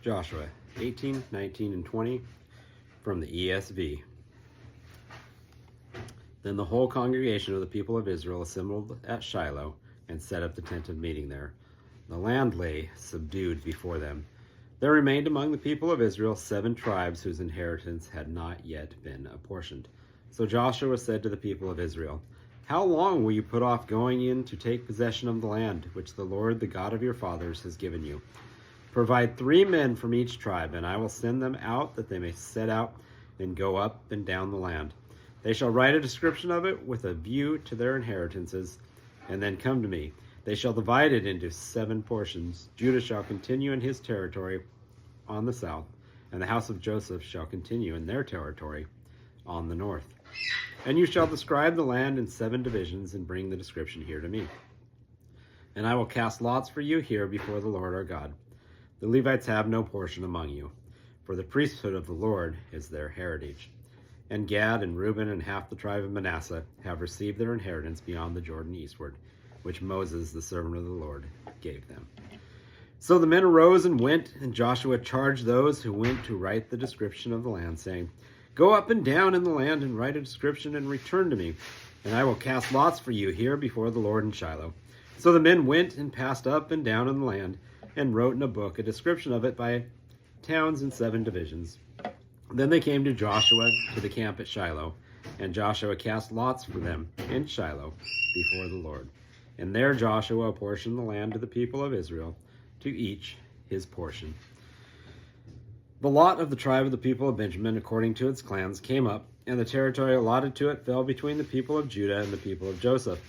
Joshua 18, 19, and 20 from the ESV. Then the whole congregation of the people of Israel assembled at Shiloh and set up the tent of meeting there. The land lay subdued before them. There remained among the people of Israel 7 tribes whose inheritance had not yet been apportioned. So Joshua said to the people of Israel, "How long will you put off going in to take possession of the land which the Lord, the God of your fathers, has given you? Provide 3 men from each tribe, and I will send them out that they may set out and go up and down the land. They shall write a description of it with a view to their inheritances, and then come to me. They shall divide it into 7 portions. Judah shall continue in his territory on the south, and the house of Joseph shall continue in their territory on the north. And you shall describe the land in 7 divisions, and bring the description here to me. And I will cast lots for you here before the Lord our God. The Levites have no portion among you, for the priesthood of the Lord is their heritage. And Gad and Reuben and half the tribe of Manasseh have received their inheritance beyond the Jordan eastward, which Moses, the servant of the Lord, gave them." So the men arose and went, and Joshua charged those who went to write the description of the land, saying, "Go up and down in the land and write a description and return to me, and I will cast lots for you here before the Lord in Shiloh." So the men went and passed up and down in the land, and wrote in a book a description of it by towns in 7 divisions. Then they came to Joshua to the camp at Shiloh, and Joshua cast lots for them in Shiloh before the Lord. And there Joshua apportioned the land to the people of Israel, to each his portion. The lot of the tribe of the people of Benjamin, according to its clans, came up, and the territory allotted to it fell between the people of Judah and the people of Joseph.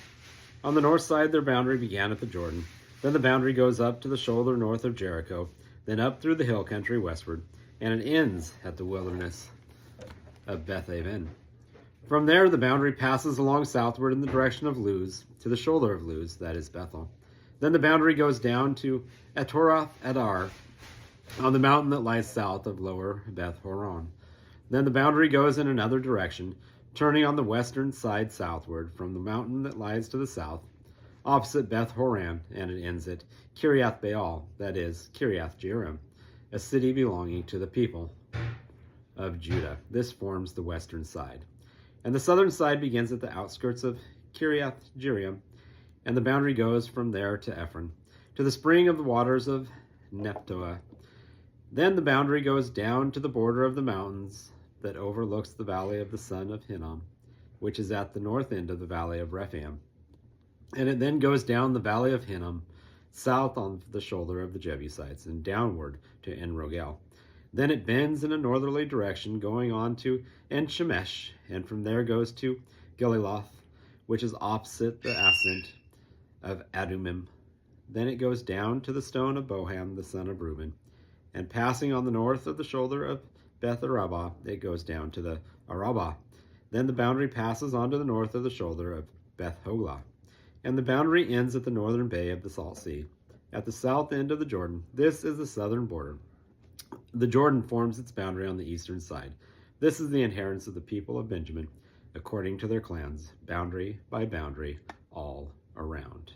On the north side their boundary began at the Jordan. Then the boundary goes up to the shoulder north of Jericho, then up through the hill country westward, and it ends at the wilderness of Beth-aven. From there the boundary passes along southward in the direction of Luz, to the shoulder of Luz, that is Bethel. Then the boundary goes down to Etorath Adar, on the mountain that lies south of lower Beth Horon. Then the boundary goes in another direction, turning on the western side southward from the mountain that lies to the south, opposite Beth Horon, and it ends at Kiriath Baal, that is, Kiriath Jearim, a city belonging to the people of Judah. This forms the western side. And the southern side begins at the outskirts of Kiriath Jearim, and the boundary goes from there to Ephron, to the spring of the waters of Nephtoah. Then the boundary goes down to the border of the mountains that overlooks the valley of the son of Hinnom, which is at the north end of the valley of Rephaim. And it then goes down the valley of Hinnom, south on the shoulder of the Jebusites, and downward to En-Rogel. Then it bends in a northerly direction, going on to En-Shemesh, and from there goes to Geliloth, which is opposite the ascent of Adumim. Then it goes down to the stone of Boham, the son of Reuben, and passing on the north of the shoulder of Beth-arabah, it goes down to the Arabah. Then the boundary passes on to the north of the shoulder of Beth-hoglah, and the boundary ends at the northern bay of the Salt Sea, at the south end of the Jordan. This is the southern border. The Jordan forms its boundary on the eastern side. This is the inheritance of the people of Benjamin, according to their clans, boundary by boundary, all around.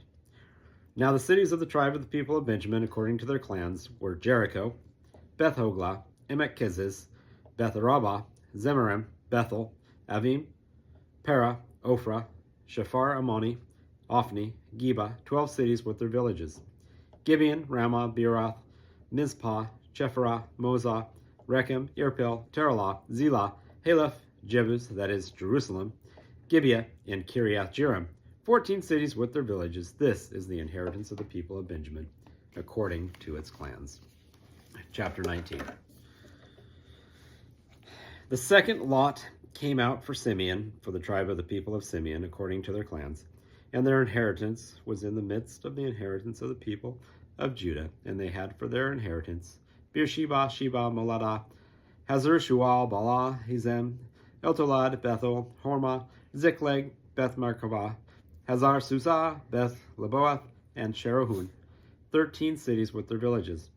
Now the cities of the tribe of the people of Benjamin, according to their clans, were Jericho, Beth-hoglah, Emek-keziz, Beth-arabah, Zemarim, Bethel, Avim, Parah, Ophrah, Shephar Ammoni, Ophni, Geba, 12 cities with their villages. Gibeon, Ramah, Beeroth, Mizpah, Chephirah, Mozah, Rechem, Irpil, Teralah, Zelah, Haleph, Jebus, that is Jerusalem, Gibeah, and Kiriath Jearim, 14 cities with their villages. This is the inheritance of the people of Benjamin, according to its clans. Chapter 19. The second lot came out for Simeon, for the tribe of the people of Simeon, according to their clans. And their inheritance was in the midst of the inheritance of the people of Judah. And they had for their inheritance Beersheba, Sheba, Moladah, Hazar, Shual, Bala, Hizem, Eltolad, Bethel, Hormah, Ziklag, Beth Markabah, Hazar Susah, Beth Leboath, and Sherohun, 13 cities with their villages.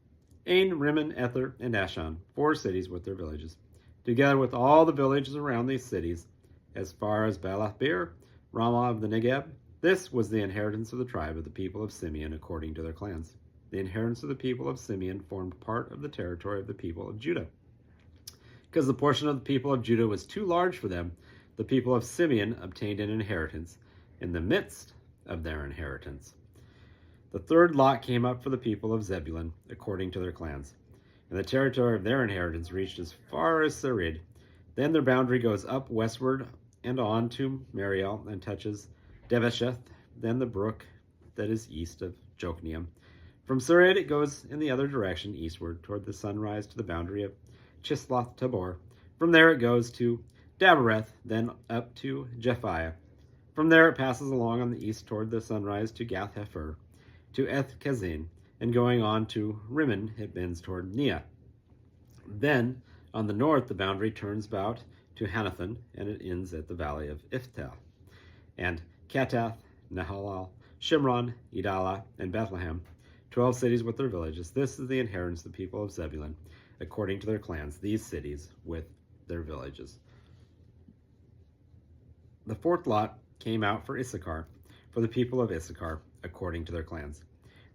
Ain, Rimmon, Ether, and Ashan, 4 cities with their villages, together with all the villages around these cities, as far as Baalath-beer, Ramah of the Negeb. This was the inheritance of the tribe of the people of Simeon, according to their clans. the inheritance of the people of Simeon formed part of the territory of the people of Judah. Because the portion of the people of Judah was too large for them, the people of Simeon obtained an inheritance in the midst of their inheritance. The third lot came up for the people of Zebulun, according to their clans. And the territory of their inheritance reached as far as Sarid. Then their boundary goes up westward and on to Mariel and touches Debesheth, then the brook that is east of Jokneam. From Sarid it goes in the other direction, eastward, toward the sunrise to the boundary of Chisloth Tabor. From there it goes to Dabereth, then up to Japhiah. From there it passes along on the east toward the sunrise to Gath Hefer, to Eth Kazin, and going on to Rimmon, it bends toward Neah. Then, on the north, the boundary turns about to Hanathan, and it ends at the valley of Iphtal. And Katath, Nahalal, Shimron, Idalah, and Bethlehem, 12 cities with their villages. This is the inheritance of the people of Zebulun, according to their clans, these cities with their villages. The fourth lot came out for Issachar, for the people of Issachar, according to their clans.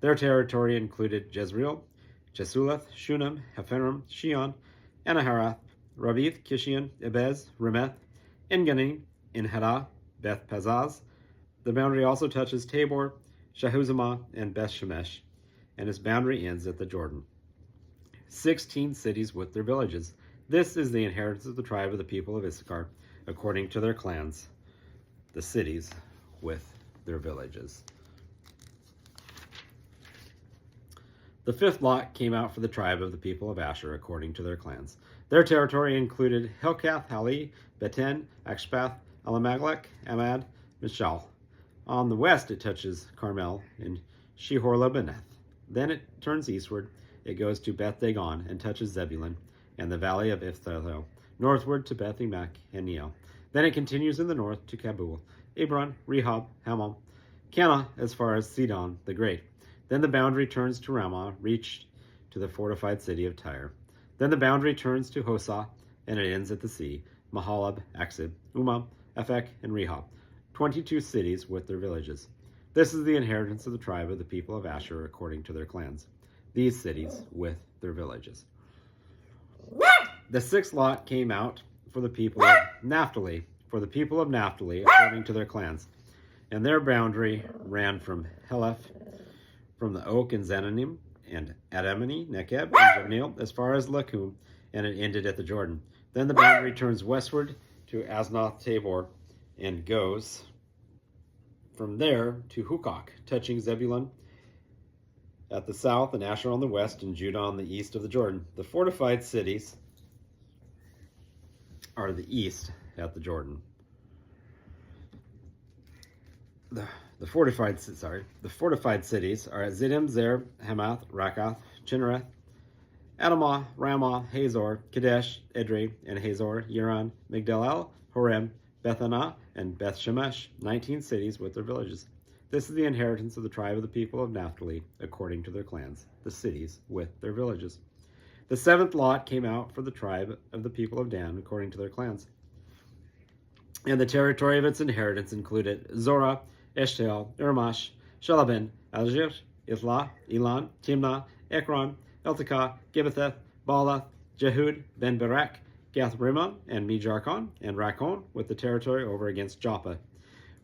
Their territory included Jezreel, Jesulath, Shunem, Hephanim, Shion, Anaharath, Rabith, Kishion, Ebez, Remeth, Enganim, Enhadah, Beth Pazaz. The boundary also touches Tabor, Shahuzamah, and Beth Shemesh, and its boundary ends at the Jordan. 16 cities with their villages. This is the inheritance of the tribe of the people of Issachar, according to their clans, the cities with their villages. The fifth lot came out for the tribe of the people of Asher, according to their clans. Their territory included Helkath, Hali, Beten, Akshpath, Alamelech, Amad, Mishal. On the west it touches Carmel and Shihor-Lebaneth. Then it turns eastward. It goes to Beth Dagon and touches Zebulun and the valley of Iphthel, northward to Beth Emek and Neo. Then it continues in the north to Kabul, Ebron, Rehob, Hamon, Cana, as far as Sidon the Great. Then the boundary turns to Ramah, reached to the fortified city of Tyre. Then the boundary turns to Hosah, and it ends at the sea, Mahalab, Aksib, Umam, Ephek, and Rehob, 22 cities with their villages. This is the inheritance of the tribe of the people of Asher, according to their clans, these cities with their villages. The sixth lot came out for the people of Naphtali, according to their clans. And their boundary ran from Heleph, from the oak in Zananim, and Adamani, Nekeb, and Jabneel, as far as Lakum, and it ended at the Jordan. Then the boundary turns westward to Aznoth Tabor, and goes from there to Hukok, touching Zebulun at the south, and Asher on the west, and Judah on the east of the Jordan. The fortified cities are the east at the Jordan. The fortified cities are at Ziddim, Zer, Hamath, Rakath, Chinnereth, Adamah, Ramah, Hazor, Kadesh, Edrei, and Hazor, Yiran, Migdal, Horem, Bethanah, and Beth Shemesh, 19 cities with their villages. This is the inheritance of the tribe of the people of Naphtali, according to their clans, the cities with their villages. The seventh lot came out for the tribe of the people of Dan, according to their clans. And the territory of its inheritance included Zorah, Eshtaol, Irmash, Shalabin, Algir, Ithlah, Elan, Timnah, Ekron, Eltekah, Gibbetheth, Baalath, Jehud, Ben-Berak, Gath-Rimmon, and Mejarkon, and Rakon, with the territory over against Joppa.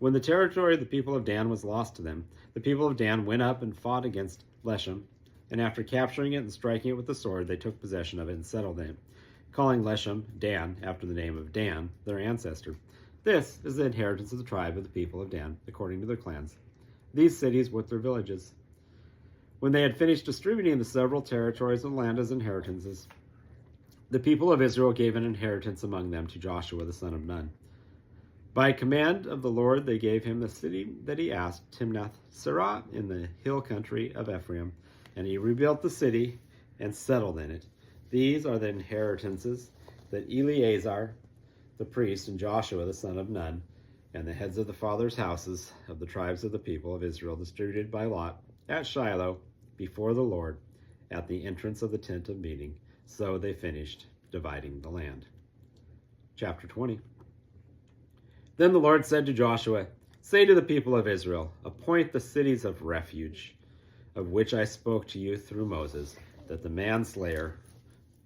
When the territory of the people of Dan was lost to them, the people of Dan went up and fought against Leshem, and after capturing it and striking it with the sword, they took possession of it and settled in it, calling Leshem Dan, after the name of Dan, their ancestor. This is the inheritance of the tribe of the people of Dan, according to their clans, these cities with their villages. When they had finished distributing the several territories of land as inheritances, the people of Israel gave an inheritance among them to Joshua the son of Nun. By command of the Lord, they gave him the city that he asked, Timnath-Serah, in the hill country of Ephraim, and he rebuilt the city and settled in it. These are the inheritances that Eleazar the priest and Joshua the son of Nun, and the heads of the fathers' houses of the tribes of the people of Israel distributed by lot at Shiloh before the Lord at the entrance of the tent of meeting. So they finished dividing the land. Chapter 20. Then the Lord said to Joshua, "Say to the people of Israel, appoint the cities of refuge of which I spoke to you through Moses, that the manslayer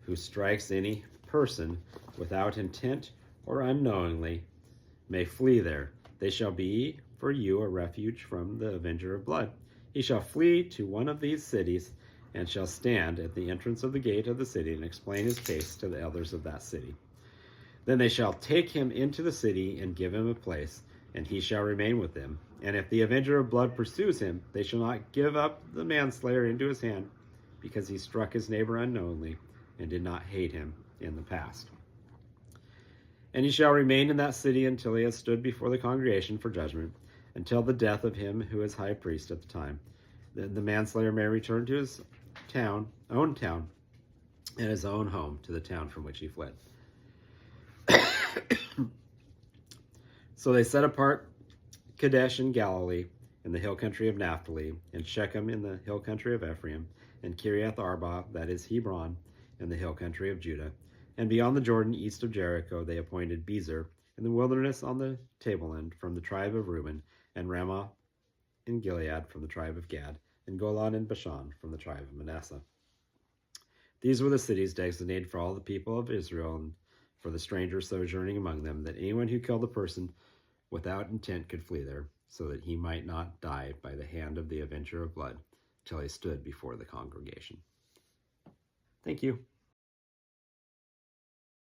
who strikes any person without intent or unknowingly may flee there. They shall be for you a refuge from the avenger of blood. He shall flee to one of these cities and shall stand at the entrance of the gate of the city and explain his case to the elders of that city. Then they shall take him into the city and give him a place, and he shall remain with them. And if the avenger of blood pursues him, they shall not give up the manslayer into his hand, because he struck his neighbor unknowingly and did not hate him in the past. And he shall remain in that city until he has stood before the congregation for judgment, until the death of him who is high priest at the time. Then the manslayer may return to his own town, and his own home, to the town from which he fled. So they set apart Kadesh in Galilee, in the hill country of Naphtali, and Shechem in the hill country of Ephraim, and Kiriath Arba, that is Hebron, in the hill country of Judah. And beyond the Jordan, east of Jericho, they appointed Bezer in the wilderness on the tableland from the tribe of Reuben, and Ramah in Gilead from the tribe of Gad, and Golan in Bashan from the tribe of Manasseh. These were the cities designated for all the people of Israel and for the strangers sojourning among them, that anyone who killed a person without intent could flee there, so that he might not die by the hand of the avenger of blood till he stood before the congregation. Thank you.